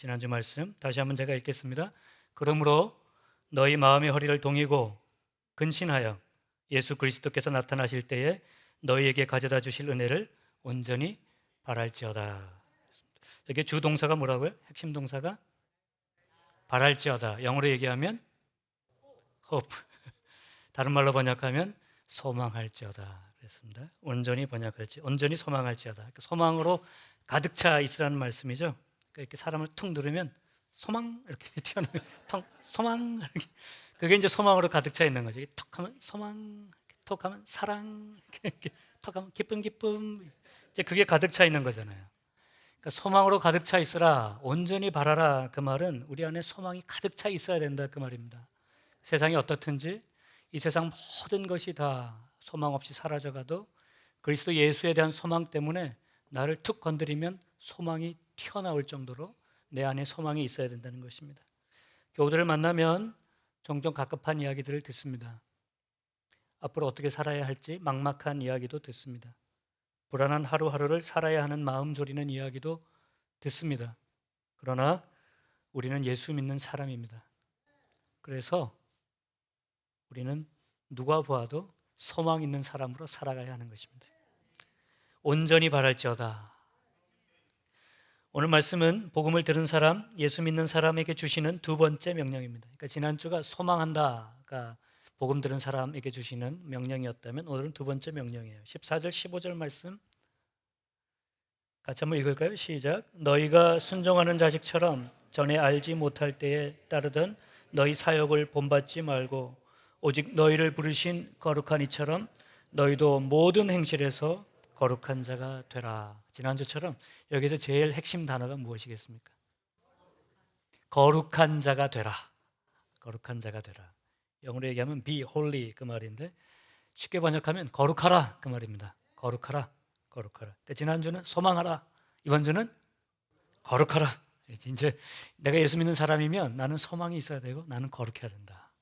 지난주 말씀 다시 한번 제가 읽겠습니다. 그러므로 너희 마음의 허리를 동이고 근신하여 예수 그리스도께서 나타나실 때에 너희에게 가져다 주실 은혜를 온전히 바랄지어다. 이게 주동사가 뭐라고요? 핵심 동사가 바랄지어다. 영어로 얘기하면 hope. 다른 말로 번역하면 소망할지어다 그랬습니다. 온전히 온전히 소망할지어다. 그러니까 소망으로 가득 차 있으라는 말씀이죠. 그러니까 이렇게 사람을 툭 누르면 소망 이렇게 튀어나오는 소망 이렇게. 그게 이제 소망으로 가득 차 있는 거죠. 톡 하면 소망, 톡 하면 사랑, 톡 하면 기쁨. 이제 그게 가득 차 있는 거잖아요. 그러니까 소망으로 가득 차 있으라, 온전히 바라라. 그 말은 우리 안에 소망이 가득 차 있어야 된다 그 말입니다. 세상이 어떻든지 이 세상 모든 것이 다 소망 없이 사라져가도 그리스도 예수에 대한 소망 때문에 나를 툭 건드리면 소망이 튀어나올 정도로 내 안에 소망이 있어야 된다는 것입니다. 교우들을 만나면 종종 갑갑한 이야기들을 듣습니다. 앞으로 어떻게 살아야 할지 막막한 이야기도 듣습니다. 불안한 하루하루를 살아야 하는 마음 졸이는 이야기도 듣습니다. 그러나 우리는 예수 믿는 사람입니다. 그래서 우리는 누가 보아도 소망 있는 사람으로 살아가야 하는 것입니다. 온전히 바랄지어다. 오늘 말씀은 복음을 들은 사람, 예수 믿는 사람에게 주시는 두 번째 명령입니다. 그러니까 지난주가 소망한다가 복음 들은 사람에게 주시는 명령이었다면 오늘은 두 번째 명령이에요. 14절, 15절 말씀 같이 한번 읽을까요? 시작. 너희가 순종하는 자식처럼 전에 알지 못할 때에 따르던 너희 사역을 본받지 말고 오직 너희를 부르신 거룩한 이처럼 너희도 모든 행실에서 거룩한 자가 되라. 지난주처럼 여기서 제일 핵심 단어가 무엇이겠습니까? 거룩한 자가 되라. 거룩한 자가 되라. 영어로 얘기하면 be holy 그 말인데 쉽게 번역하면 거룩하라 그 말입니다. 거룩하라. 그러니까 지난주는 소망하라. 이번 주는 거룩하라. 이제 내가 예수 믿는 사람이면 나는 소망이 있어야 되고 나는 거룩해야 된다.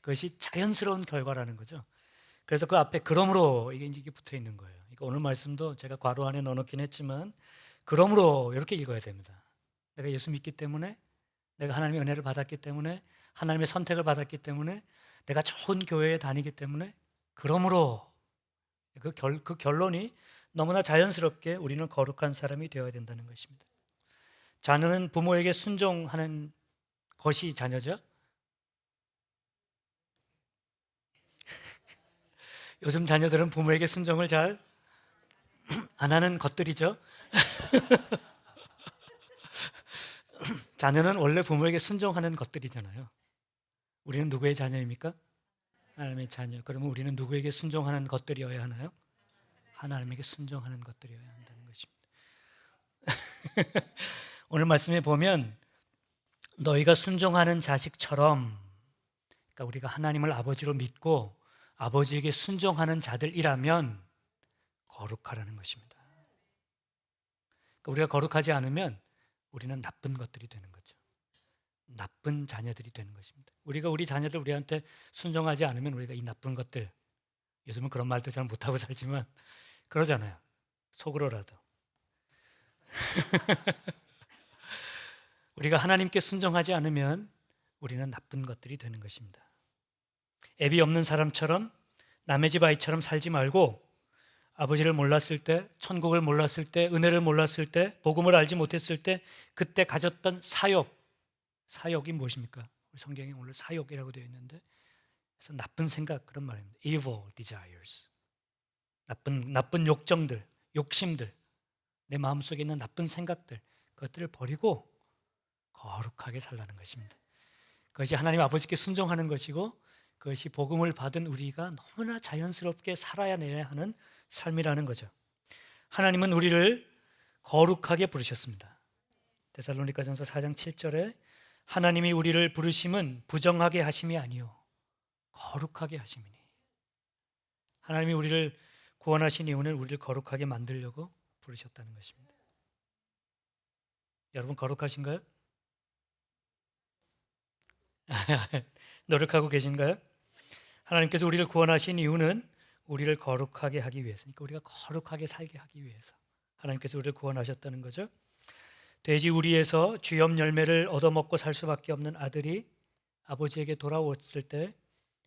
그것이 자연스러운 결과라는 거죠. 그래서 그 앞에 그러므로 이게 붙어 있는 거예요. 그러니까 오늘 말씀도 제가 괄호 안에 넣어놓긴 했지만 그러므로 이렇게 읽어야 됩니다. 내가 예수 믿기 때문에, 내가 하나님의 은혜를 받았기 때문에, 하나님의 선택을 받았기 때문에, 내가 좋은 교회에 다니기 때문에 그러므로 그 결론이 너무나 자연스럽게 우리는 거룩한 사람이 되어야 된다는 것입니다. 자녀는 부모에게 순종하는 것이 자녀죠. 요즘 자녀들은 부모에게 순종을 잘 안 하는 것들이죠. 자녀는 원래 부모에게 순종하는 것들이잖아요. 우리는 누구의 자녀입니까? 하나님의 자녀. 그러면 우리는 누구에게 순종하는 것들이어야 하나요? 하나님에게 순종하는 것들이어야 한다는 것입니다. 오늘 말씀에 보면 너희가 순종하는 자식처럼, 그러니까 우리가 하나님을 아버지로 믿고 아버지에게 순종하는 자들이라면 거룩하라는 것입니다. 그러니까 우리가 거룩하지 않으면 우리는 나쁜 것들이 되는 거죠. 나쁜 자녀들이 되는 것입니다. 우리가 우리 자녀들 우리한테 순종하지 않으면 우리가 이 나쁜 것들, 요즘은 그런 말도 잘 못하고 살지만 그러잖아요. 속으로라도. 우리가 하나님께 순종하지 않으면 우리는 나쁜 것들이 되는 것입니다. 애비 없는 사람처럼 남의 집 아이처럼 살지 말고 아버지를 몰랐을 때, 천국을 몰랐을 때, 은혜를 몰랐을 때, 복음을 알지 못했을 때 그때 가졌던 사욕이 무엇입니까? 우리 성경에 오늘 사욕이라고 되어 있는데 그래서 나쁜 생각 그런 말입니다. evil desires. 나쁜 욕정들, 욕심들, 내 마음속에 있는 나쁜 생각들 그것들을 버리고 거룩하게 살라는 것입니다. 그것이 하나님 아버지께 순종하는 것이고 그것이 복음을 받은 우리가 너무나 자연스럽게 살아야 내야 하는 삶이라는 거죠. 하나님은 우리를 거룩하게 부르셨습니다. 데살로니가전서 4장 7절에 하나님이 우리를 부르심은 부정하게 하심이 아니요 거룩하게 하심이니. 하나님이 우리를 구원하신 이유는 우리를 거룩하게 만들려고 부르셨다는 것입니다. 여러분 거룩하신가요? 노력하고 계신가요? 하나님께서 우리를 구원하신 이유는 우리를 거룩하게 하기 위해서니까 우리가 거룩하게 살게 하기 위해서 하나님께서 우리를 구원하셨다는 거죠. 돼지 우리에서 쥐염 열매를 얻어먹고 살 수밖에 없는 아들이 아버지에게 돌아왔을 때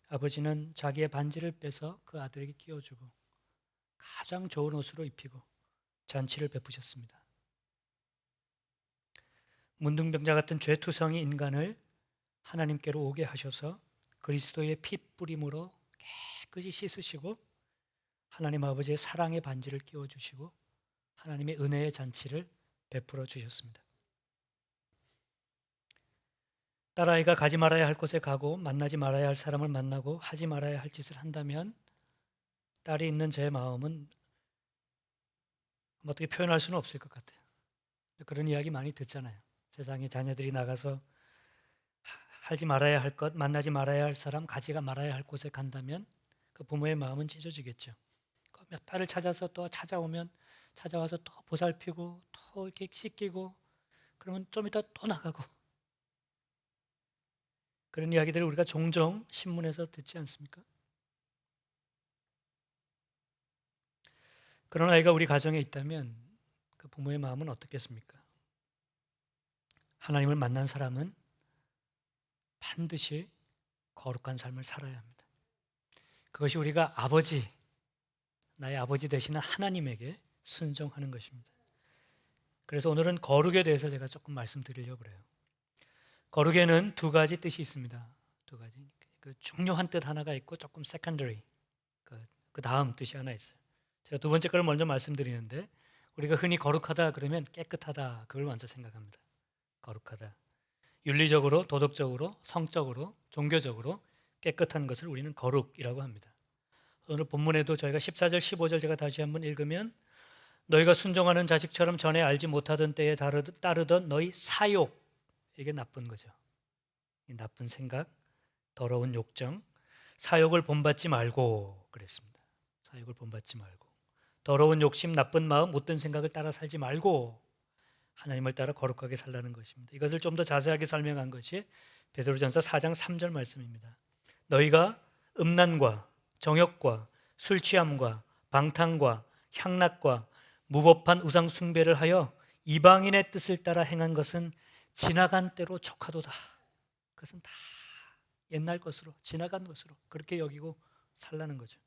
아버지는 자기의 반지를 빼서 그 아들에게 끼워주고 가장 좋은 옷으로 입히고 잔치를 베푸셨습니다. 문둥병자 같은 죄투성이 인간을 하나님께로 오게 하셔서 그리스도의 피 뿌림으로 깨끗이 씻으시고 하나님 아버지의 사랑의 반지를 끼워주시고 하나님의 은혜의 잔치를 베풀어 주셨습니다. 딸아이가 가지 말아야 할 곳에 가고 만나지 말아야 할 사람을 만나고 하지 말아야 할 짓을 한다면 딸이 있는 제 마음은 어떻게 표현할 수는 없을 것 같아요. 그런 이야기 많이 듣잖아요. 세상에 자녀들이 나가서 하지 말아야 할 것, 만나지 말아야 할 사람, 가지가 말아야 할 곳에 간다면 그 부모의 마음은 찢어지겠죠. 몇 달을 찾아서 또 찾아와서 또 보살피고 또 이렇게 씻기고 그러면 좀 이따 또 나가고 그런 이야기들을 우리가 종종 신문에서 듣지 않습니까? 그런 아이가 우리 가정에 있다면 그 부모의 마음은 어떻겠습니까? 하나님을 만난 사람은 반드시 거룩한 삶을 살아야 합니다. 그것이 우리가 나의 아버지 되시는 하나님에게 순종하는 것입니다. 그래서 오늘은 거룩에 대해서 제가 조금 말씀드리려고 그래요. 거룩에는 두 가지 뜻이 있습니다. 두 가지. 그 중요한 뜻 하나가 있고 조금 secondary, 그 다음 뜻이 하나 있어요. 제가 두 번째 걸 먼저 말씀드리는데 우리가 흔히 거룩하다 그러면 깨끗하다 그걸 먼저 생각합니다. 거룩하다. 윤리적으로, 도덕적으로, 성적으로, 종교적으로 깨끗한 것을 우리는 거룩이라고 합니다. 오늘 본문에도 저희가 14절, 15절 제가 다시 한번 읽으면 너희가 순종하는 자식처럼 전에 알지 못하던 때에 따르던 너희 사욕, 이게 나쁜 거죠. 나쁜 생각, 더러운 욕정, 사욕을 본받지 말고 그랬습니다. 사욕을 본받지 말고 더러운 욕심, 나쁜 마음, 못된 생각을 따라 살지 말고 하나님을 따라 거룩하게 살라는 것입니다. 이것을 좀 더 자세하게 설명한 것이 베드로전서 4장 3절 말씀입니다. 너희가 음란과 정욕과 술 취함과 방탕과 향락과 무법한 우상 숭배를 하여 이방인의 뜻을 따라 행한 것은 지나간 때로 족하도다. 그것은 다 옛날 것으로 지나간 것으로 그렇게 여기고 살라는 거죠.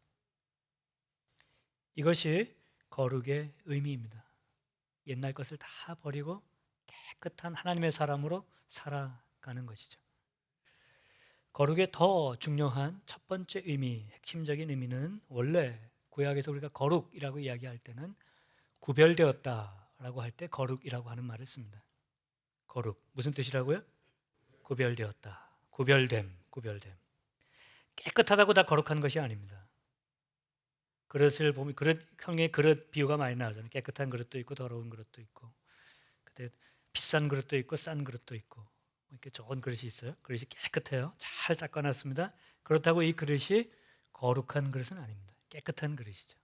이것이 거룩의 의미입니다. 옛날 것을 다 버리고 깨끗한 하나님의 사람으로 살아가는 것이죠. 거룩의 더 중요한 첫 번째 의미, 핵심적인 의미는 원래 구약에서 우리가 거룩이라고 이야기할 때는 구별되었다라고 할 때 거룩이라고 하는 말을 씁니다. 거룩 무슨 뜻이라고요? 구별되었다, 구별됨. 깨끗하다고 다 거룩한 것이 아닙니다. 그릇을 보면 성경에 그릇 비유가 많이 나오잖아요. 깨끗한 그릇도 있고 더러운 그릇도 있고, 근데 비싼 그릇도 있고 싼 그릇도 있고 이렇게 좋은 그릇이 있어요. 그릇이 깨끗해요. 잘 닦아놨습니다. 그렇다고 이 그릇이 거룩한 그릇은 아닙니다. 깨끗한 그릇이죠.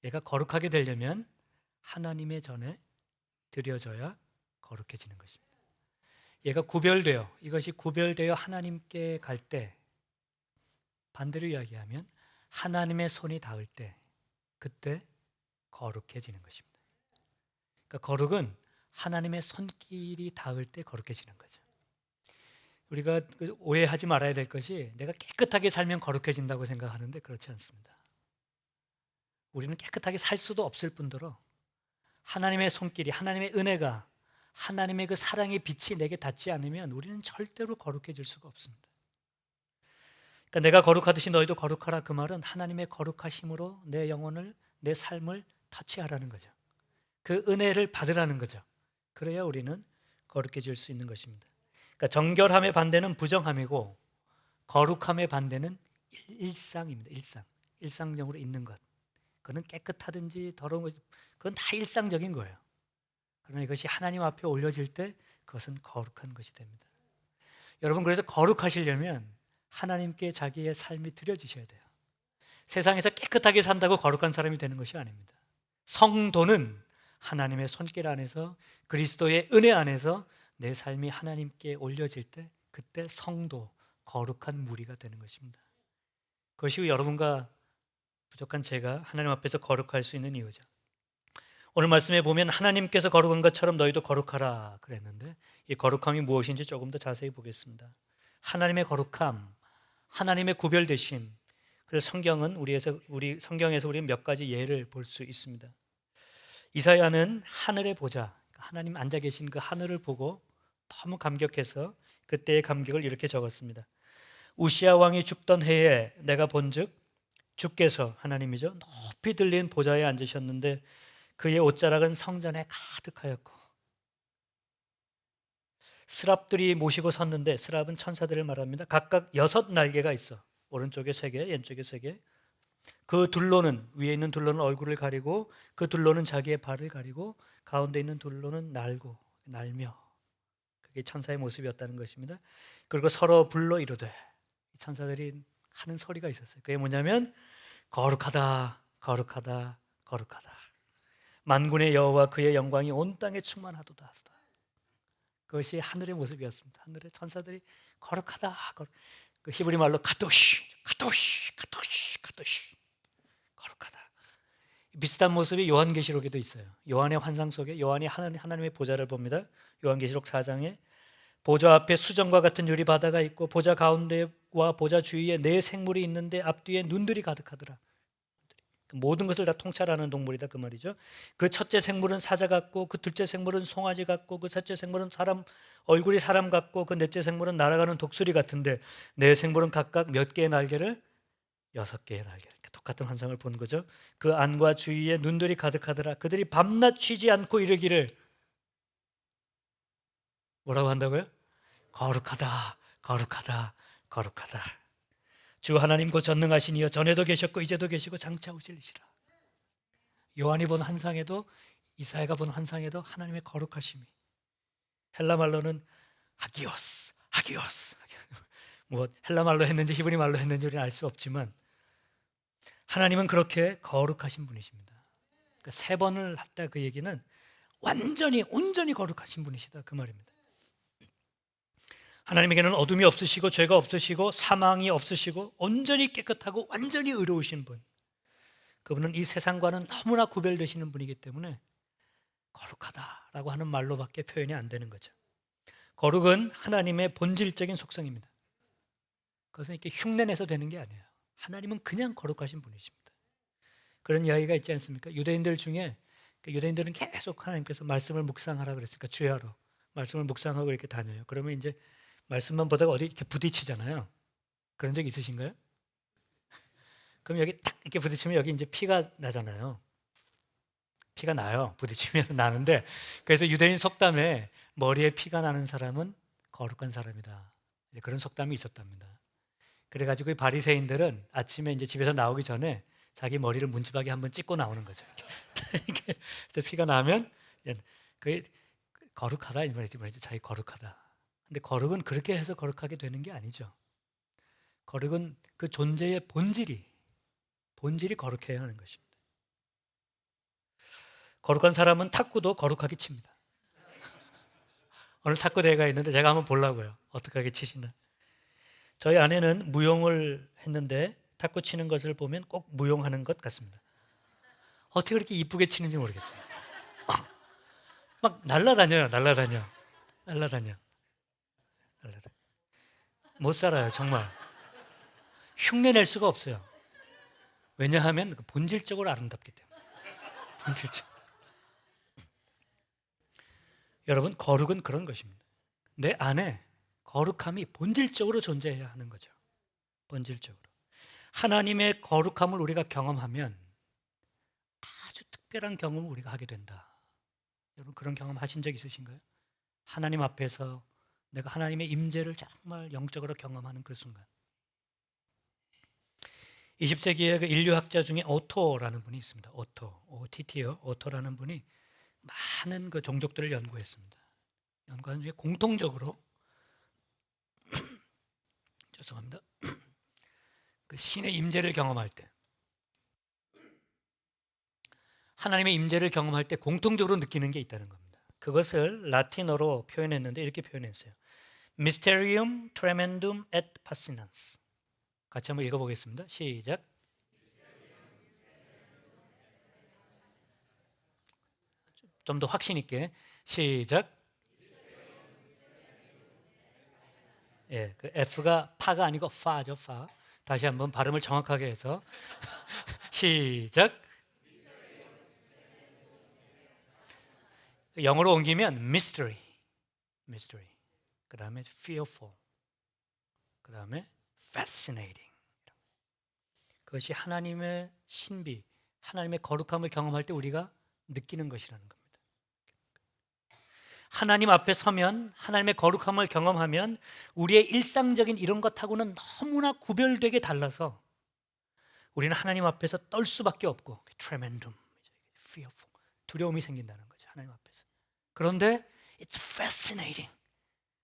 얘가 거룩하게 되려면 하나님의 전에 드려져야 거룩해지는 것입니다. 얘가 이것이 구별되어 하나님께 갈 때, 반대로 이야기하면 하나님의 손이 닿을 때 그때 거룩해지는 것입니다. 그러니까 거룩은 하나님의 손길이 닿을 때 거룩해지는 거죠. 우리가 오해하지 말아야 될 것이 내가 깨끗하게 살면 거룩해진다고 생각하는데 그렇지 않습니다. 우리는 깨끗하게 살 수도 없을 뿐더러 하나님의 손길이, 하나님의 은혜가, 하나님의 그 사랑의 빛이 내게 닿지 않으면 우리는 절대로 거룩해질 수가 없습니다. 그러니까 내가 거룩하듯이 너희도 거룩하라, 그 말은 하나님의 거룩하심으로 내 영혼을, 내 삶을 터치하라는 거죠. 그 은혜를 받으라는 거죠. 그래야 우리는 거룩해질 수 있는 것입니다. 그러니까 정결함의 반대는 부정함이고 거룩함의 반대는 일상입니다. 일상적으로 있는 것. 그건 깨끗하든지 더러운 것, 그건 다 일상적인 거예요. 그러나 이것이 하나님 앞에 올려질 때 그것은 거룩한 것이 됩니다. 여러분, 그래서 거룩하시려면 하나님께 자기의 삶이 드려지셔야 돼요. 세상에서 깨끗하게 산다고 거룩한 사람이 되는 것이 아닙니다. 성도는 하나님의 손길 안에서, 그리스도의 은혜 안에서 내 삶이 하나님께 올려질 때 그때 성도, 거룩한 무리가 되는 것입니다. 그것이 여러분과 부족한 제가 하나님 앞에서 거룩할 수 있는 이유죠. 오늘 말씀에 보면 하나님께서 거룩한 것처럼 너희도 거룩하라 그랬는데 이 거룩함이 무엇인지 조금 더 자세히 보겠습니다. 하나님의 거룩함, 하나님의 구별되심. 그래서 우리 성경에서 우리 몇 가지 예를 볼 수 있습니다. 이사야는 하늘의 보좌, 하나님 앉아 계신 그 하늘을 보고 너무 감격해서 그때의 감격을 이렇게 적었습니다. 우시야 왕이 죽던 해에 내가 본즉 주께서, 하나님이죠, 높이 들린 보좌에 앉으셨는데 그의 옷자락은 성전에 가득하였고 스랍들이 모시고 섰는데, 스랍은 천사들을 말합니다. 각각 6날개가 있어. 오른쪽에 3개, 왼쪽에 3개. 그 둘로는, 위에 있는 둘로는 얼굴을 가리고 그 둘로는 자기의 발을 가리고 가운데 있는 둘로는 날며 그게 천사의 모습이었다는 것입니다. 그리고 서로 불러 이르되, 천사들이 하는 소리가 있었어요. 그게 뭐냐면 거룩하다, 거룩하다, 거룩하다. 만군의 여호와 그의 영광이 온 땅에 충만하도다. 그것이 하늘의 모습이었습니다. 하늘의 천사들이 거룩하다. 그 히브리 말로 카도시, 카도시, 카도시, 카도시. 거룩하다. 비슷한 모습이 요한계시록에도 있어요. 요한의 환상 속에 요한이 하나님의 보좌를 봅니다. 요한계시록 4장에 보좌 앞에 수정과 같은 유리 바다가 있고 보좌 가운데와 보좌 주위에 4생물이 있는데 앞뒤에 눈들이 가득하더라. 모든 것을 다 통찰하는 동물이다 그 말이죠. 그 첫째 생물은 사자 같고 그 둘째 생물은 송아지 같고 그 셋째 생물은 얼굴이 사람 같고 그 넷째 생물은 날아가는 독수리 같은데 4생물은 각각 몇 개의 날개를? 6개의 날개. 똑같은 환상을 본 거죠. 그 안과 주위에 눈들이 가득하더라. 그들이 밤낮 쉬지 않고 이르기를, 뭐라고 한다고요? 거룩하다, 거룩하다, 거룩하다. 주 하나님 곧 전능하신 이여, 전에도 계셨고 이제도 계시고 장차 오실리시라. 요한이 본 환상에도, 이사야가 본 환상에도 하나님의 거룩하심이, 헬라 말로는 하기오스, 하기오스. 뭐 헬라 말로 했는지 히브리 말로 했는지 우리는 알 수 없지만 하나님은 그렇게 거룩하신 분이십니다. 그러니까 3번을 했다 그 얘기는 완전히 온전히 거룩하신 분이시다 그 말입니다. 하나님에게는 어둠이 없으시고 죄가 없으시고 사망이 없으시고 온전히 깨끗하고 완전히 의로우신 분, 그분은 이 세상과는 너무나 구별되시는 분이기 때문에 거룩하다라고 하는 말로밖에 표현이 안 되는 거죠. 거룩은 하나님의 본질적인 속성입니다. 그것은 이렇게 흉내내서 되는 게 아니에요. 하나님은 그냥 거룩하신 분이십니다. 그런 이야기가 있지 않습니까? 유대인들 중에, 유대인들은 계속 하나님께서 말씀을 묵상하라 그랬으니까 주야로 말씀을 묵상하고 이렇게 다녀요. 그러면 이제 말씀만 보다가 어디 이렇게 부딪히잖아요. 그런 적 있으신가요? 그럼 여기 딱 이렇게 부딪히면 여기 이제 피가 나잖아요. 피가 나요. 부딪히면 나는데, 그래서 유대인 속담에 머리에 피가 나는 사람은 거룩한 사람이다. 그런 속담이 있었답니다. 그래가지고 이 바리새인들은 아침에 이제 집에서 나오기 전에 자기 머리를 문지박에 한번 찍고 나오는 거죠. 이렇게. 그래서 피가 나면 그게 거룩하다 이 말이지, 자기 거룩하다. 근데 거룩은 그렇게 해서 거룩하게 되는 게 아니죠. 거룩은 그 존재의 본질이 거룩해야 하는 것입니다. 거룩한 사람은 탁구도 거룩하게 칩니다. 오늘 탁구 대회가 있는데 제가 한번 보려고요. 어떻게 하게 치시나. 저희 아내는 무용을 했는데 탁구 치는 것을 보면 꼭 무용하는 것 같습니다. 어떻게 그렇게 이쁘게 치는지 모르겠어요. 막 날라다녀요. 못 살아요, 정말. 흉내낼 수가 없어요. 왜냐하면 본질적으로 아름답기 때문에. 본질적. 여러분, 거룩은 그런 것입니다. 내 안에 거룩함이 본질적으로 존재해야 하는 거죠. 본질적으로. 하나님의 거룩함을 우리가 경험하면 아주 특별한 경험을 우리가 하게 된다. 여러분, 그런 경험 하신 적 있으신가요? 하나님 앞에서 내가 하나님의 임재를 정말 영적으로 경험하는 그 순간. 20세기의 그 인류학자 중에 오토라는 분이 있습니다. OTT요. 오토라는 분이 많은 그 종족들을 연구했습니다. 연구한 중에 공통적으로 죄송합니다. 그 신의 임재를 경험할 때, 하나님의 임재를 경험할 때 공통적으로 느끼는 게 있다는 겁니다. 그것을 라틴어로 표현했는데 이렇게 표현했어요. Mysterium tremendum et fascinans. 같이 한번 읽어보겠습니다. 시작. 좀 더 확신 있게 시작. 예, 그 F가 파가 아니고 파죠, 파. 다시 한번 발음을 정확하게 해서 시작. 영어로 옮기면 mystery, mystery. 그 다음에 fearful, 그 다음에 fascinating. 그것이 하나님의 신비, 하나님의 거룩함을 경험할 때 우리가 느끼는 것이라는 겁니다. 하나님 앞에 서면, 하나님의 거룩함을 경험하면 우리의 일상적인 이런 것하고는 너무나 구별되게 달라서 우리는 하나님 앞에서 떨 수밖에 없고 tremendum, fearful, 두려움이 생긴다는 거죠. 하나님 앞에서. 그런데 it's fascinating.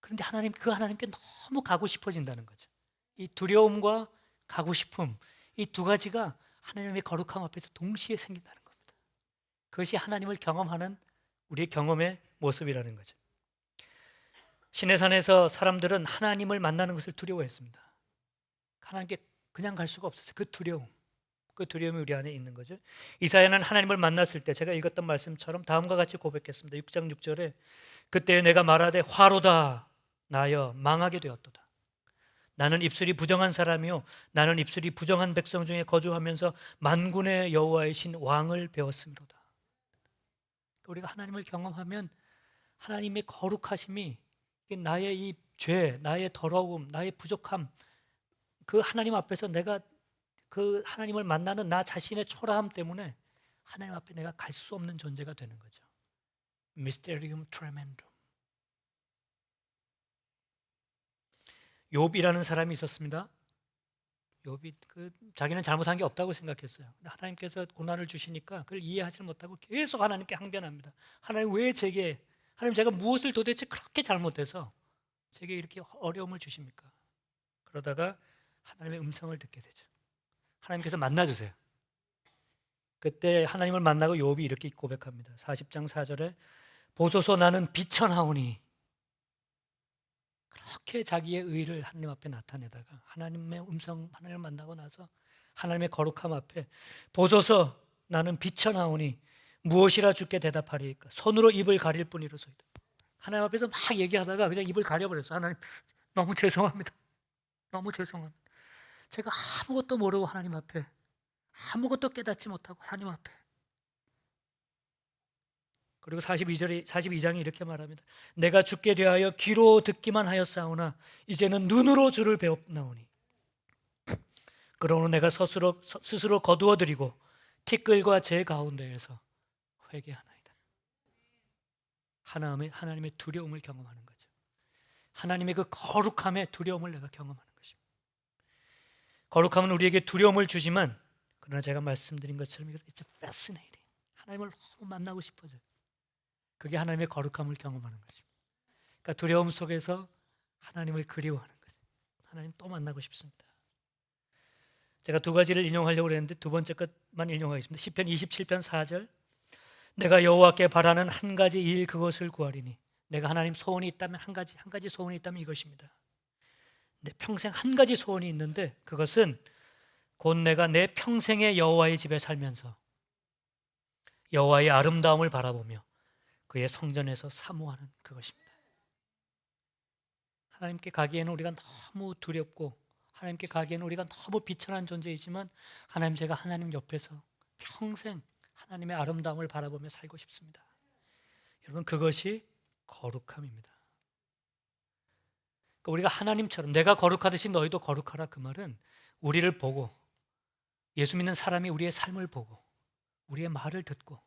그런데 그 하나님께 너무 가고 싶어진다는 거죠. 이 두려움과 가고 싶음, 이 두 가지가 하나님의 거룩함 앞에서 동시에 생긴다는 겁니다. 그것이 하나님을 경험하는 우리의 경험의 모습이라는 거죠. 시내산에서 사람들은 하나님을 만나는 것을 두려워했습니다. 하나님께 그냥 갈 수가 없었어요. 그 두려움이 우리 안에 있는 거죠. 이사야는 하나님을 만났을 때 제가 읽었던 말씀처럼 다음과 같이 고백했습니다. 6장 6절에 그때 내가 말하되 화로다 나여 망하게 되었도다. 나는 입술이 부정한 사람이요 나는 입술이 부정한 백성 중에 거주하면서 만군의 여호와이신 왕을 배웠음이로다. 우리가 하나님을 경험하면 하나님의 거룩하심이 나의 이 죄, 나의 더러움, 나의 부족함, 그 하나님 앞에서 내가 그 하나님을 만나는 나 자신의 초라함 때문에 하나님 앞에 내가 갈 수 없는 존재가 되는 거죠. Mysterium tremendum. 욥이라는 사람이 있었습니다. 욥이 자기는 잘못한 게 없다고 생각했어요. 하나님께서 고난을 주시니까 그걸 이해하지 못하고 계속 하나님께 항변합니다. 하나님 왜 하나님 제가 무엇을 도대체 그렇게 잘못해서 제게 이렇게 어려움을 주십니까? 그러다가 하나님의 음성을 듣게 되죠. 하나님께서 만나주세요. 그때 하나님을 만나고 욥이 이렇게 고백합니다. 40장 4절에 보소서 나는 비천하오니. 그렇게 자기의 의를 하나님 앞에 나타내다가 하나님의 음성, 하나님을 만나고 나서 하나님의 거룩함 앞에 보소서 나는 비천하오니 무엇이라 주께 대답하리이까? 손으로 입을 가릴 뿐이로소이다. 하나님 앞에서 막 얘기하다가 그냥 입을 가려버렸어. 하나님 너무 죄송합니다. 너무 죄송합니다. 제가 아무것도 모르고 하나님 앞에 아무것도 깨닫지 못하고 하나님 앞에. 그리고 42장이 이렇게 말합니다. 내가 주께 대하여 귀로 듣기만 하였사오나 이제는 눈으로 주를 배웠나오니 그러므로 내가 스스로 거두어드리고 티끌과 제 가운데에서 회개하나이다. 하나님의 두려움을 경험하는 거죠. 하나님의 그 거룩함의 두려움을 내가 경험하는 것입니다. 거룩함은 우리에게 두려움을 주지만 그러나 제가 말씀드린 것처럼 it's fascinating. 하나님을 너무 만나고 싶어져요. 그게 하나님의 거룩함을 경험하는 것입니다. 그러니까 두려움 속에서 하나님을 그리워하는 거죠. 하나님 또 만나고 싶습니다. 제가 두 가지를 인용하려고 했는데 두 번째 것만 인용하겠습니다. 시편 27편 4절 내가 여호와께 바라는 한 가지 일 그것을 구하리니 내가 하나님 소원이 있다면 한 가지 소원이 있다면 이것입니다. 내 평생 한 가지 소원이 있는데 그것은 곧 내가 내 평생의 여호와의 집에 살면서 여호와의 아름다움을 바라보며 그의 성전에서 사모하는 그것입니다. 하나님께 가기에는 우리가 너무 두렵고 하나님께 가기에는 우리가 너무 비천한 존재이지만 하나님 제가 하나님 옆에서 평생 하나님의 아름다움을 바라보며 살고 싶습니다. 여러분 그것이 거룩함입니다. 그러니까 우리가 하나님처럼 내가 거룩하듯이 너희도 거룩하라 그 말은 우리를 보고 예수 믿는 사람이 우리의 삶을 보고 우리의 말을 듣고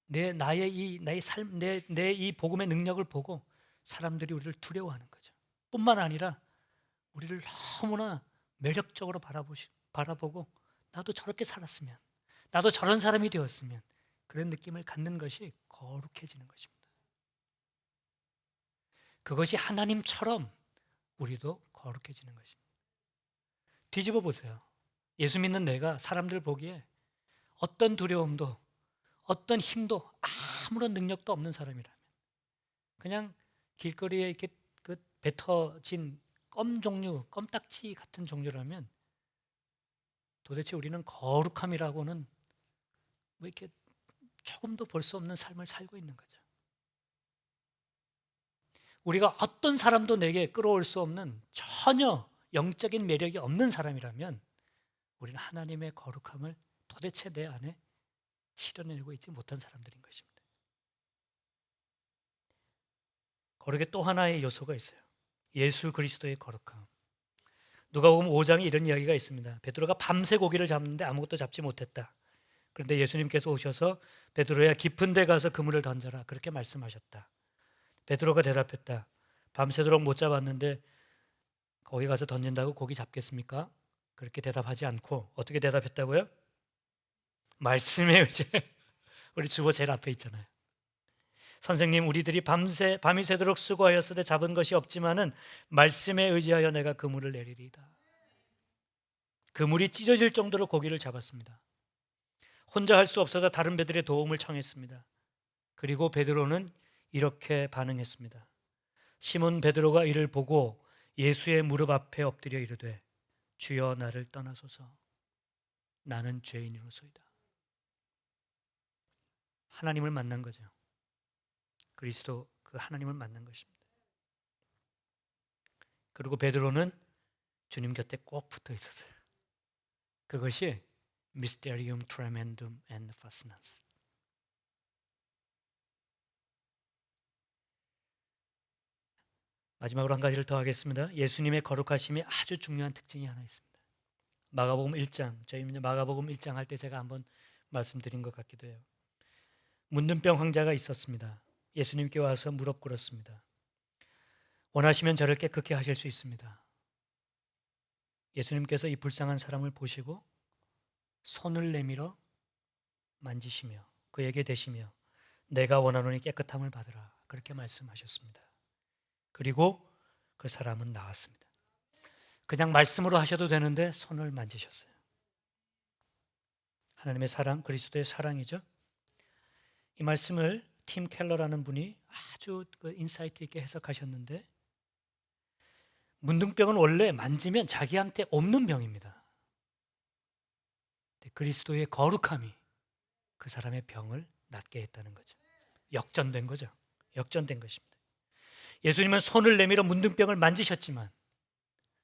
나의 이 복음의 능력을 보고 사람들이 우리를 두려워하는 거죠. 뿐만 아니라 우리를 너무나 매력적으로 바라보고 나도 저렇게 살았으면 나도 저런 사람이 되었으면 그런 느낌을 갖는 것이 거룩해지는 것입니다. 그것이 하나님처럼 우리도 거룩해지는 것입니다. 뒤집어 보세요. 예수 믿는 내가 사람들 보기에 어떤 두려움도 어떤 힘도 아무런 능력도 없는 사람이라면 그냥 길거리에 이렇게 뱉어진 껌딱지 같은 종류라면 도대체 우리는 거룩함이라고는 뭐 이렇게 조금도 볼 수 없는 삶을 살고 있는 거죠. 우리가 어떤 사람도 내게 끌어올 수 없는 전혀 영적인 매력이 없는 사람이라면 우리는 하나님의 거룩함을 도대체 내 안에 실현해내고 있지 못한 사람들인 것입니다. 거룩의 또 하나의 요소가 있어요. 예수 그리스도의 거룩함. 누가복음 5장에 이런 이야기가 있습니다. 베드로가 밤새 고기를 잡는데 아무것도 잡지 못했다. 그런데 예수님께서 오셔서 베드로야 깊은 데 가서 그물을 던져라 그렇게 말씀하셨다. 베드로가 대답했다. 밤새도록 못 잡았는데 거기 가서 던진다고 고기 잡겠습니까? 그렇게 대답하지 않고 어떻게 대답했다고요? 말씀에 의지해. 우리 주보 제일 앞에 있잖아요. 선생님, 우리들이 밤이 새도록 수고하였으되 잡은 것이 없지만은 말씀에 의지하여 내가 그물을 내리리이다. 그물이 찢어질 정도로 고기를 잡았습니다. 혼자 할 수 없어서 다른 배들의 도움을 청했습니다. 그리고 베드로는 이렇게 반응했습니다. 시몬 베드로가 이를 보고 예수의 무릎 앞에 엎드려 이르되 주여 나를 떠나소서 나는 죄인이로소이다. 하나님을 만난 거죠. 그리스도 그 하나님을 만난 것입니다. 그리고 베드로는 주님 곁에 꼭 붙어 있었어요. 그것이 Mysterium Tremendum and Fascinans. 마지막으로 한 가지를 더 하겠습니다. 예수님의 거룩하심이 아주 중요한 특징이 하나 있습니다. 마가복음 1장, 저희 마가복음 1장 할 때 제가 한번 말씀드린 것 같기도 해요. 문둥병 환자가 있었습니다. 예수님께 와서 무릎 꿇었습니다. 원하시면 저를 깨끗게 하실 수 있습니다. 예수님께서 이 불쌍한 사람을 보시고 손을 내밀어 만지시며 그에게 대시며 내가 원하노니 깨끗함을 받으라 그렇게 말씀하셨습니다. 그리고 그 사람은 나았습니다. 그냥 말씀으로 하셔도 되는데 손을 만지셨어요. 하나님의 사랑, 그리스도의 사랑이죠. 이 말씀을 팀 켈러라는 분이 아주 인사이트 있게 해석하셨는데 문둥병은 원래 만지면 자기한테 없는 병입니다. 그리스도의 거룩함이 그 사람의 병을 낫게 했다는 거죠. 역전된 거죠. 역전된 것입니다. 예수님은 손을 내밀어 문둥병을 만지셨지만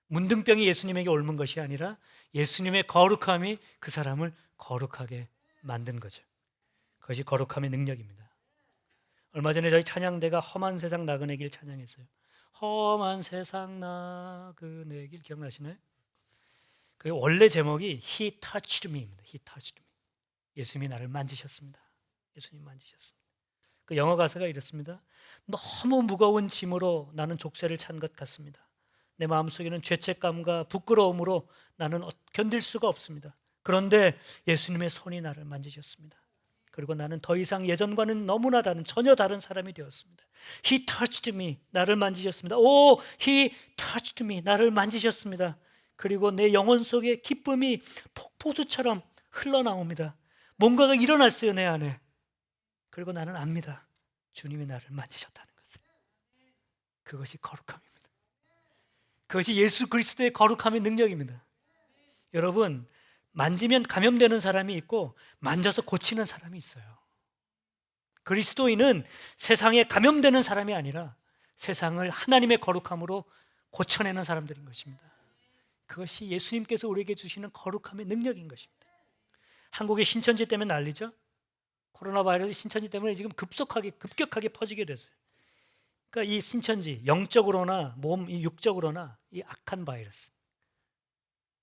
문둥병이 예수님에게 옮은 것이 아니라 예수님의 거룩함이 그 사람을 거룩하게 만든 거죠. 그것이 거룩함의 능력입니다. 얼마 전에 저희 찬양대가 험한 세상 나그네 길 찬양했어요. 험한 세상 나그네 길 기억나시나요? 그 원래 제목이 He touched me입니다. He touched me. 예수님이 나를 만지셨습니다. 예수님 만지셨습니다. 그 영어 가사가 이렇습니다. 너무 무거운 짐으로 나는 족쇄를 찬 것 같습니다. 내 마음속에는 죄책감과 부끄러움으로 나는 견딜 수가 없습니다. 그런데 예수님의 손이 나를 만지셨습니다. 그리고 나는 더 이상 예전과는 너무나 다른 전혀 다른 사람이 되었습니다. He touched me. 나를 만지셨습니다. 오, He touched me. 나를 만지셨습니다. 그리고 내 영혼 속에 기쁨이 폭포수처럼 흘러나옵니다. 뭔가가 일어났어요, 내 안에. 그리고 나는 압니다. 주님이 나를 만지셨다는 것을. 그것이 거룩함입니다. 그것이 예수 그리스도의 거룩함의 능력입니다. 여러분, 만지면 감염되는 사람이 있고 만져서 고치는 사람이 있어요. 그리스도인은 세상에 감염되는 사람이 아니라 세상을 하나님의 거룩함으로 고쳐내는 사람들인 것입니다. 그것이 예수님께서 우리에게 주시는 거룩함의 능력인 것입니다. 한국의 신천지 때문에 난리죠. 코로나 바이러스 신천지 때문에 지금 급격하게 퍼지게 됐어요. 그러니까 이 신천지 영적으로나 이 육적으로나 이 악한 바이러스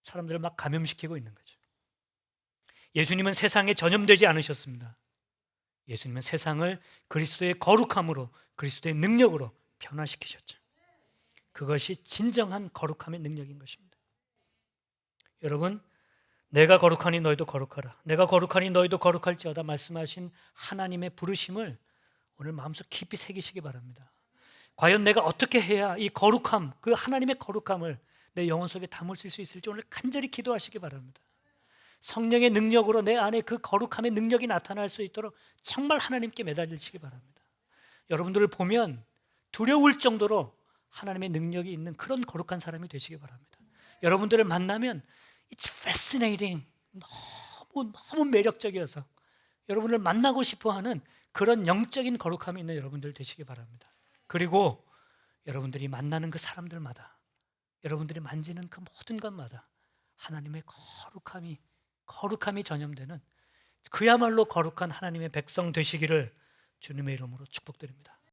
사람들을 막 감염시키고 있는 거죠. 예수님은 세상에 전염되지 않으셨습니다. 예수님은 세상을 그리스도의 거룩함으로 그리스도의 능력으로 변화시키셨죠. 그것이 진정한 거룩함의 능력인 것입니다. 여러분, 내가 거룩하니 너희도 거룩하라. 내가 거룩하니 너희도 거룩할지어다 말씀하신 하나님의 부르심을 오늘 마음속 깊이 새기시기 바랍니다. 과연 내가 어떻게 해야 이 거룩함, 그 하나님의 거룩함을 내 영혼 속에 담을 수 있을지 오늘 간절히 기도하시기 바랍니다. 성령의 능력으로 내 안에 그 거룩함의 능력이 나타날 수 있도록 정말 하나님께 매달리시기 바랍니다. 여러분들을 보면 두려울 정도로 하나님의 능력이 있는 그런 거룩한 사람이 되시기 바랍니다. 여러분들을 만나면 It's fascinating. 너무 매력적이어서 여러분을 만나고 싶어하는 그런 영적인 거룩함이 있는 여러분들 되시기 바랍니다. 그리고 여러분들이 만나는 그 사람들마다, 여러분들이 만지는 그 모든 것마다 하나님의 거룩함이 전염되는, 그야말로 거룩한 하나님의 백성 되시기를 주님의 이름으로 축복드립니다.